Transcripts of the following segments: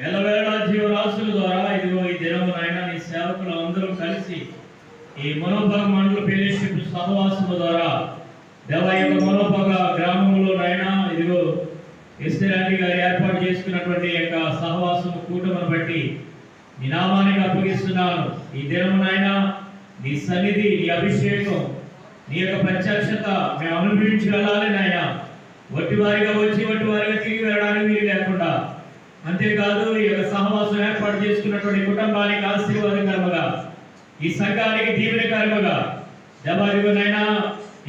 ఎల్లవేళ జీవరాశుల ద్వారా ఇదిగో ఈ దినము నాయన నీ సేవకులు అందరూ కలిసి ఈ మనోభాగ మండల ఫెలోషిప్ సహవాసము ద్వారా దేవ యొక్క మనోభాగ గ్రామంలో నాయన ఇదిగో ఎస్తిరాంటి గారు ఏర్పాటు చేసుకున్నటువంటి యొక్క సహవాసము కూటమిని బట్టి నీ నామానికి అప్పగిస్తున్నాను. ఈ దినము నాయన నీ సన్నిధి, నీ అభిషేకం, నీ యొక్క ప్రత్యక్షత మేము అనుభవించి వెళ్ళాలి నాయన. వట్టివారిగా వచ్చి వట్టివారిగా తిరిగి వెళ్ళడానికి వీలు లేకుండా, అంతేకాదు ఈ యొక్క సహవాసం ఏర్పాటు చేసుకున్నటువంటి కుటుంబానికి ఆశీర్వాదకరముగా, ఈ సంఘానికి దీవెనకరముగా దేవాదిగునైనా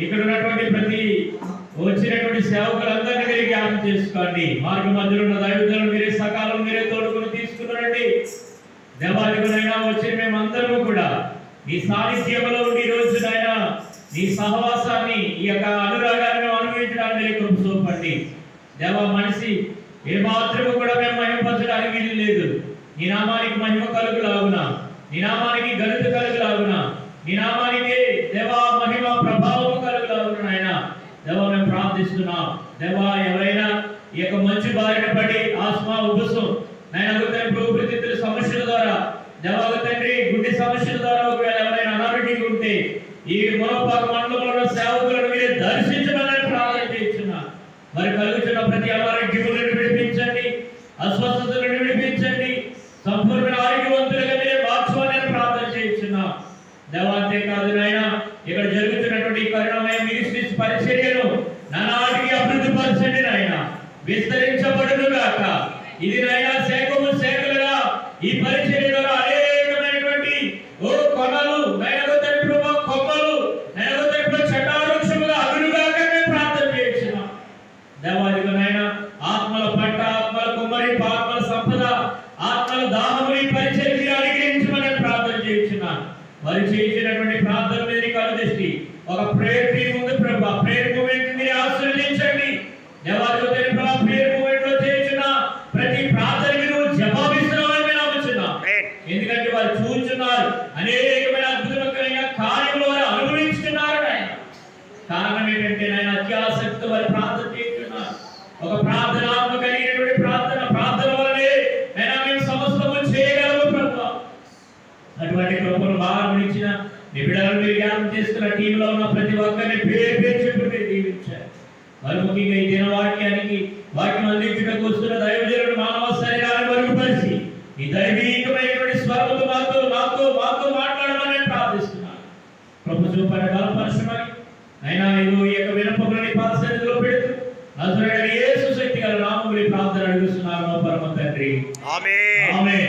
ఇక్కడ ఉన్నటువంటి ప్రతి వచ్చినటువంటి సేవకులందరినీ మీరు జ్ఞాపకం చేసుకోండి. మార్గ మధ్యలో ఉన్న దైవజనులు మీరే సకాలం మీరే తోడుకొని తీసుకున్నారండి. దేవాదిగునైనా వచ్చి మేమందరము కూడా నీ సాన్నిధ్యంలో ఉండి ఈ రోజునైనా నీ సహవాసాన్ని, ఈ యొక్క అనురాగాన్ని అనుభవించడానికి మీరు కృప చూపండి. దేవా, మనిషి ఏ మాత్రము కూడా మేము మహిమపరచడానికి వీలు లేదు. నీ నామానికి మహిమ కలుగులాగున, నీ నామానికి ఘనత కలుగులాగున, నీ నామానికి దేవా మహిమ ప్రభావం కలుగులాగున నాయన దేవా మేము ప్రార్థిస్తున్నాం. దేవా, ఎవరైనా ఈ యొక్క మంచి బారిన పడి ఆస్మా, ఉబ్బసం నాయన ప్రతిత్తుల సమస్యల ద్వారా దేవా తండ్రి గుండె సమస్యల ద్వారా ఒకవేళ ఎవరైనా అనారోగ్యంగా ఉంటే ఈ మనోభాగ మండలంలో సేవకులను మీరే దర్శించమని ప్రార్థన చేస్తున్నా. మరి కలుగుతున్న ప్రతి అనారోగ్యములను విడిపించండి, అస్వస్థతలను విడిపించండి, సంపూర్ణ ఆరోగ్యవంతులుగా మీరే మార్చుకోవాలని ప్రార్థన చేస్తున్నా. దేవా, అంతేకాదు నాయన ఇక్కడ జరుగుతున్నటువంటి కరుణమయ మినిస్ట్రీస్ పరిచర్యను నానాటికి అభివృద్ధి పరచండి నాయన, విస్తరించబడును గాక. ఇది నాయన శాఖము శాఖలుగా ఈ పరిచర్య ద్వారా అనేకమైనటువంటి కొనలు కొమ్మలు చటావృక్షముగా అభివృద్ధిగా మేము ప్రార్థన చేస్తున్నాం. దేవాదిగా నాయన ఆత్మల పంట, ఆత్మల కుమ్మరి, ఆత్మల సంపద, ఆత్మల దాహముని పరిచర్య అనుగ్రహించమని ప్రార్థన చేస్తున్నాను. వారు చేసినటువంటి ప్రార్థన మీద కలుదృష్టి ఒక ప్రేయర్ టీం ఉంది ప్రభా, ప్రేయర్ మూమెంట్ మీరు ఆశీర్వదించండి. దేవాదిగా ప్రేయర్ మూమెంట్ లో చేసిన ప్రతి ప్రార్థనకి నువ్వు జవాబిస్తున్నావని మేము నమ్ముతున్నాం. ఎందుకంటే వారు చూస్తున్నారు, అనేకమైన అద్భుతమైన కార్యములు వారు అనుభవిస్తున్నారు. కారణం ఏంటంటే నాయన అత్యాసక్తి వారు ప్రార్థన చేస్తున్నారు. ఒక ప్రార్థనాత్మక కలిగినటువంటి ప్రార్థన వల్లనే నేను మేము సమస్తము చేయగలము ప్రభా. అటువంటి కృపను బాగా గురించిన నీ బిడ్డలను మీరు జ్ఞాపకం చేస్తున్న టీంలో ఉన్న ప్రతి ఒక్కరిని పేరు పేరు చెప్పి మీరు దీవించారు. మరి ముఖ్యంగా ఈ దినవాక్యానికి వాక్యం అందించడానికి వస్తున్న దైవజనుడు మానవ శరీరాన్ని మరుగుపరిచి ఈ దైవీకమైనటువంటి స్వరముతో మాతో మాట్లాడమని ప్రార్థిస్తున్నాను. ప్రభు చూపని బలపరచమని అయినా ఈ యొక్క వినపములని పాద సన్నిధిలో పెడుతూ నజరేయుడైన యేసు శక్తి గల నామములో ప్రార్థన అడుగుతున్నాను పరమ తండ్రి. ఆమేన్.